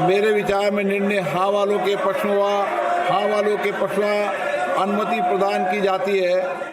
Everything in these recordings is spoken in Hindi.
मेरे विचार में निर्णय हाँ वालों के पक्ष में हुआ। हाँ वालों के पक्ष में अनुमति प्रदान की जाती है।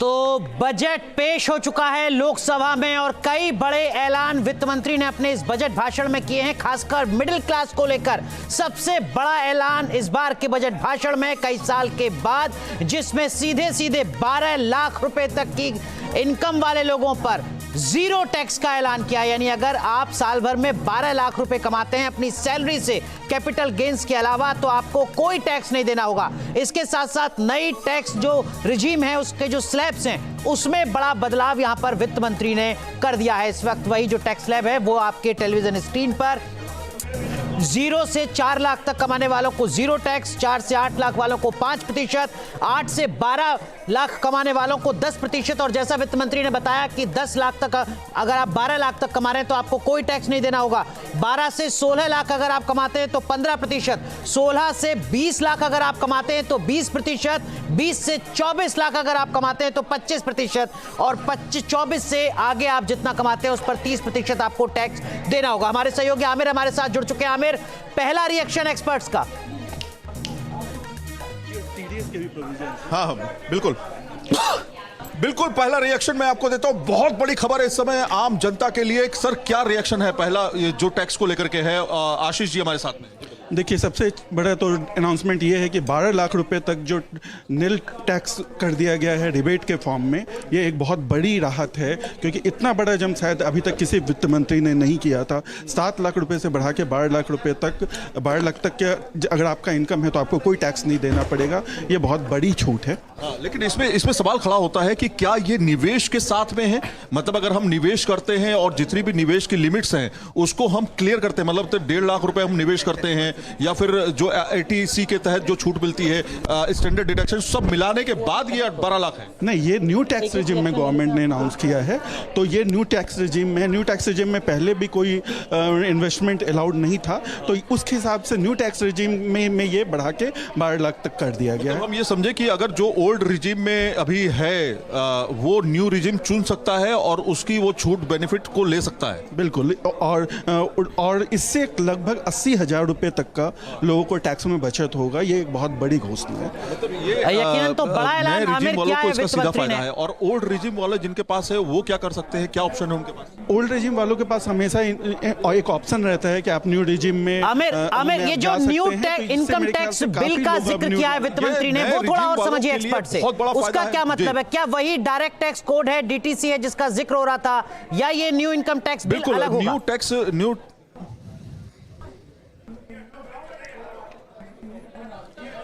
तो बजट पेश हो चुका है लोकसभा में और कई बड़े ऐलान वित्त मंत्री ने अपने इस बजट भाषण में किए हैं, खासकर मिडिल क्लास को लेकर। सबसे बड़ा ऐलान इस बार के बजट भाषण में कई साल के बाद, जिसमें सीधे सीधे 12 लाख रुपए तक की इनकम वाले लोगों पर जीरो टैक्स का ऐलान किया। यानी अगर आप साल भर में 12 लाख रुपए कमाते हैं अपनी सैलरी से कैपिटल गेन्स के अलावा, तो आपको कोई टैक्स नहीं देना होगा। इसके साथ साथ नई टैक्स जो रिजीम है, उसके जो स्लैब्स हैं, उसमें बड़ा बदलाव यहां पर वित्त मंत्री ने कर दिया है। इस वक्त वही जो टैक्स स्लैब है वो आपके टेलीविजन स्क्रीन पर 0 से 4 लाख तक कमाने वालों को जीरो टैक्स, 4 से 8 लाख वालों को 5%, 8 से 12 लाख कमाने वालों को 10%। और जैसा वित्त मंत्री ने बताया कि 10 लाख तक अगर आप 12 लाख तक कमा रहे हैं तो आपको कोई टैक्स नहीं देना होगा। 12 से 16 लाख अगर आप कमाते हैं तो 15%, 16 से 20 लाख अगर आप कमाते हैं तो 20%, 20 से 24 लाख अगर आप कमाते हैं तो 25%, और 24 से आगे आप जितना कमाते हैं उस पर 30% आपको टैक्स देना होगा। हमारे सहयोगी आमिर हमारे साथ जुड़ चुके हैं। आमिर, पहला रिएक्शन एक्सपर्ट्स का। हाँ, बिल्कुल बिल्कुल पहला रिएक्शन मैं आपको देता हूं। बहुत बड़ी खबर है इस समय आम जनता के लिए। सर, क्या रिएक्शन है पहला जो टैक्स को लेकर के है? आशीष जी हमारे साथ में। देखिए, सबसे बड़ा तो अनाउंसमेंट ये है कि 12 लाख रुपए तक जो नील टैक्स कर दिया गया है रिबेट के फॉर्म में, ये एक बहुत बड़ी राहत है, क्योंकि इतना बड़ा जम शायद अभी तक किसी वित्त मंत्री ने नहीं किया था। 7 लाख रुपए से बढ़ा के 12 लाख रुपए तक, 12 लाख तक के अगर आपका इनकम है तो आपको कोई टैक्स नहीं देना पड़ेगा। ये बहुत बड़ी छूट है। लेकिन इसमें सवाल खड़ा होता है कि क्या ये निवेश के साथ में है? मतलब अगर हम निवेश करते हैं और जितनी भी निवेश की लिमिट्स हैं उसको हम क्लियर करते हैं, मतलब 1.5 लाख रुपए हम निवेश करते हैं, या फिर जो ATC के तहत जो छूट मिलती है, स्टैंडर्ड डिडक्शन, सब मिलाने के बाद ये 12 लाख है? नहीं, ये न्यू टैक्स रिजिम में गवर्नमेंट ने अनाउंस किया है। तो ये न्यू टैक्स रिजिम में, न्यू टैक्स रिजिम में पहले भी कोई इन्वेस्टमेंट अलाउड नहीं था, तो उसके हिसाब से न्यू टैक्स रिजिम में ये बढ़ा के 12 लाख तक कर दिया गया है। हम ये समझे कि अगर जो ओल्ड रिजिम में अभी है वो न्यू रिजिम चुन सकता है और उसकी वो छूट बेनिफिट को ले सकता है। बिल्कुल, और इससे लगभग 80,000 रुपए तक का लोगों को टैक्स में बचत होगा। ये एक बहुत बड़ी घोषणा है। मतलब ये यकीनन तो बड़ा ऐलान आमिर क्या है वित्त मंत्री ने। और ओल्ड रिजिम वाले जिनके पास है वो क्या कर सकते हैं? क्या ऑप्शन है उनके पास? ओल्ड रिजिम वालों के पास हमेशा एक ऑप्शन रहता है कि आप न्यू रिजिम में आमिर ये जो न्यू इनकम टैक्स बिल का जिक्र किया है वित्त मंत्री ने, वो थोड़ा और समझिए एक्सपर्ट से। उसका क्या मतलब है? क्या वही डायरेक्ट टैक्स कोड है, DTC है, जिसका जिक्र हो रहा था, या ये न्यू इनकम टैक्स बिल अलग होगा?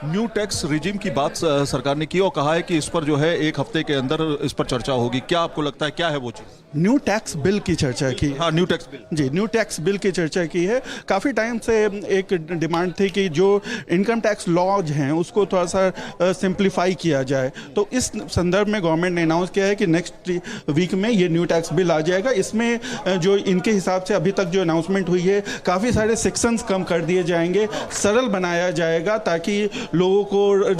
न्यू टैक्स रिजिम की बात सरकार ने की और कहा है कि इस पर जो है 1 हफ्ते के अंदर इस पर चर्चा होगी। क्या आपको लगता है क्या है वो चीज? न्यू टैक्स बिल की चर्चा की। हाँ, न्यू टैक्स बिल। जी, न्यू टैक्स बिल की चर्चा की है। काफ़ी टाइम से एक डिमांड थी कि जो इनकम टैक्स लॉज हैं उसको थोड़ा सा सिंप्लीफाई किया जाए। तो इस संदर्भ में गवर्नमेंट ने अनाउंस किया है कि नेक्स्ट वीक में ये न्यू टैक्स बिल आ जाएगा। इसमें जो इनके हिसाब से अभी तक जो अनाउंसमेंट हुई है, काफ़ी सारे सेक्शंस कम कर दिए जाएंगे, सरल बनाया जाएगा ताकि लोगों को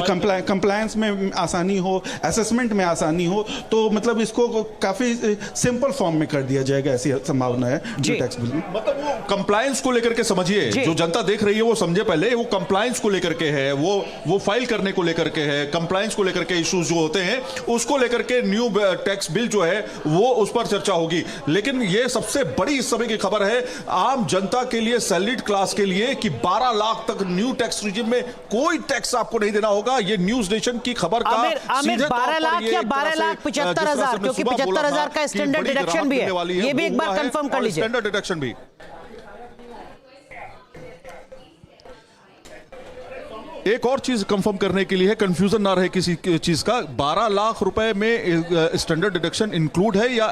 कंप्लायंस में आसानी हो, असेसमेंट में आसानी हो। तो मतलब इसको काफ़ी सिंपल फॉर्म में कर दिया जाएगा, ऐसी संभावना है न्यू टैक्स बिल में। मतलब वो कंप्लायंस को लेकर के समझिए, जो जनता देख रही है वो समझे पहले, वो कंप्लायंस को लेकर के है, वो फाइल करने को लेकर के है, कंप्लायंस को लेकर के इश्यूज जो होते हैं उसको लेकर के न्यू टैक्स बिल जो है वो उस पर चर्चा होगी। लेकिन ये सबसे बड़ी इस समय की खबर है आम जनता के लिए, सैलरीड क्लास के लिए, कि 12 लाख तक न्यू टैक्स रिजिम में कोई टैक्स आपको नहीं देना होगा। ये न्यूज नेशन की खबर का आमिर 12 लाख या 12,75,000, क्योंकि 75,000 का स्टैंडर्ड डिडक्शन भी है, ये भी एक बार कंफर्म कर लीजिए। स्टैंडर्ड डिडक्शन भी। एक और चीज कंफर्म करने के लिए है, कंफ्यूजन ना रहे किसी चीज का, 12 लाख रुपए में स्टैंडर्ड डिडक्शन इंक्लूड है या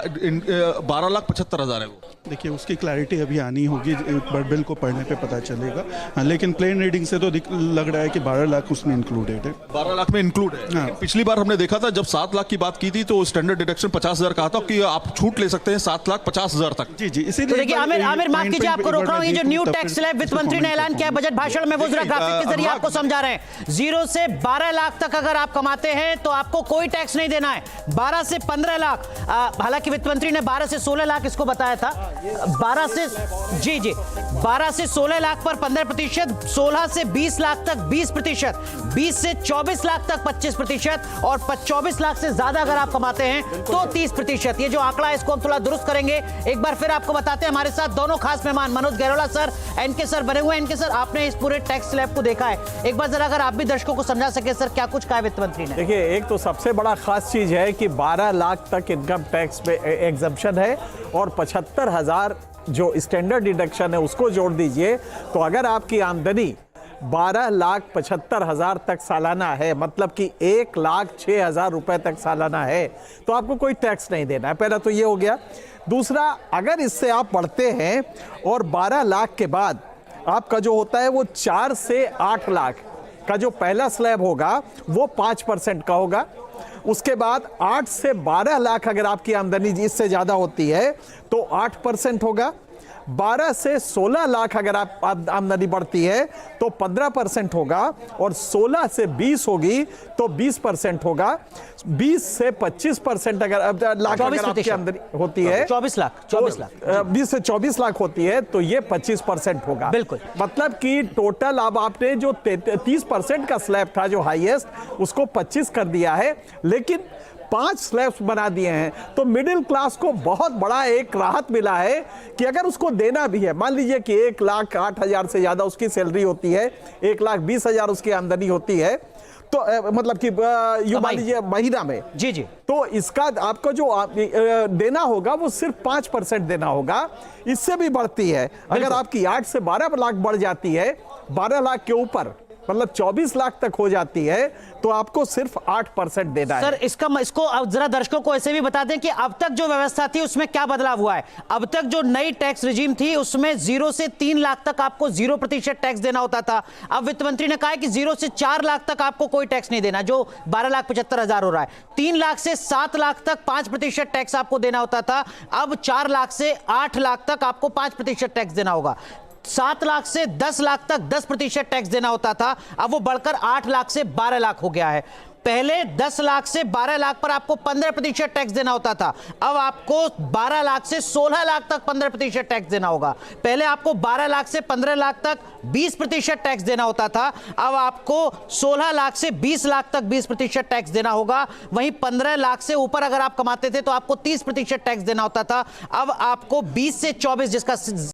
12,75,000 है वो? देखिए, उसकी क्लैरिटी अभी आनी होगी, बिल को पढ़ने पे पता चलेगा। हाँ, लेकिन प्लेन रीडिंग से तो लग रहा है कि 12 लाख उसमें इंक्लूडेड है। 12 लाख में इंक्लूड है। हाँ। पिछली बार हमने देखा था जब 7 लाख की बात की थी तो स्टैंडर्ड डिडक्शन 50,000 कहा था कि आप छूट ले सकते हैं 7,50,000 तक। जी, इसीलिए देखिए आमिर माफ कीजिए, आपको रोक रहा हूँ। ये जो न्यू टैक्स स्लैब वित्त मंत्री ने ऐलान किया बजट भाषण में, वो जरा ग्राफिक के जरिए आपको समझा रहे हैं। 0 से 12 लाख तक अगर आप कमाते हैं तो आपको कोई टैक्स नहीं देना है। 12 से 15 लाख, हालांकि वित्त मंत्री ने 12 से 16 लाख इसको बताया था। 12 से 16 लाख पर 15%, 16 से 20 लाख तक 20%, 20 से 24 लाख तक 25% और 24 लाख से ज्यादा अगर आप कमाते हैं तो 30%। ये जो आंकड़ा है इसको हम थोड़ा दुरुस्त करेंगे। एक बार फिर आपको बताते हैं, हमारे साथ दोनों खास मेहमान Manoj Gairola sir, NK sir बने हुए हैं। एनके सर, आपने इस पूरे टैक्स स्लैब को देखा है, एक बार जरा अगर आप भी दर्शकों को समझा सके सर, क्या कुछ कहा वित्त मंत्री ने? देखिए, एक तो सबसे बड़ा खास चीज है कि 12 लाख तक इनकम टैक्स पे एग्जम्पशन है और 75,000 जो स्टैंडर्ड डिडक्शन है उसको जोड़ दीजिए तो अगर आपकी आमदनी 12,75,000 तक सालाना है, मतलब कि 1,06,000 रुपए तक सालाना है, तो आपको कोई टैक्स नहीं देना है। पहला तो ये हो गया। दूसरा, अगर इससे आप बढ़ते हैं और 12 लाख के बाद आपका जो होता है वो 4 से 8 लाख का जो पहला स्लैब होगा वो 5% का होगा। उसके बाद 8 से 12 लाख अगर आपकी आमदनी इससे ज्यादा होती है तो 8% होगा। 12 से 16 लाख अगर आप आमदनी बढ़ती है तो 15% होगा और 16 से 20 होगी तो 20% होगा। 20 से 25% अगर लाख अगर आपकी आमदनी होती है 24 लाख 20 से 24 लाख होती है तो ये 25% होगा। बिल्कुल, मतलब कि टोटल अब आपने जो 30% का स्लैब था जो हाईएस्ट उसको 25 कर दिया है, लेकिन 5 स्लैब्स बना दिए हैं। तो मिडिल क्लास को बहुत बड़ा एक राहत मिला है कि अगर उसको देना भी है, मान लीजिए कि 1,08,000 से ज्यादा उसकी सैलरी होती है, 1,20,000 उसकी आमदनी होती है, तो मतलब कि यू मान लीजिए महीना में, जी, तो इसका आपको जो देना होगा वो सिर्फ 5% देना होगा। इससे भी बढ़ती है, अगर आपकी 8 से 12 लाख बढ़ जाती है, 12 लाख के ऊपर मतलब 24 लाख तक हो जाती है तो आपको सिर्फ 8% देना है। सर, इसको अब जरा दर्शकों को ऐसे भी बता दें कि अब तक जो व्यवस्था थी उसमें क्या बदलाव हुआ है। अब तक जो नई टैक्स रिजीम थी उसमें 0 से 3 लाख तक आपको 0% टैक्स देना होता था। अब वित्त मंत्री ने कहा है कि 0 से 4 लाख तक आपको कोई टैक्स नहीं देना, जो 12,75,000 हो रहा है। 3 लाख से 7 लाख तक 5% टैक्स आपको देना होता था, अब 4 लाख से 8 लाख तक आपको 5% टैक्स देना होगा। 7 लाख से 10 लाख तक 10% टैक्स देना होता था, अब वो बढ़कर 8 लाख से 12 लाख हो गया है। पहले 10 लाख से 12 लाख पर आपको 15% टैक्स देना होता था, अब आपको 12 लाख से 16 लाख तक 15% टैक्स देना होगा। पहले आपको 12 लाख से 15 लाख तक 20% टैक्स देना होता था, अब आपको 16 लाख से 20 लाख तक 20% टैक्स देना होगा। वहीं 15 लाख से ऊपर अगर आप कमाते थे तो आपको 30% टैक्स देना होता था, अब आपको 20 से 24, जिसका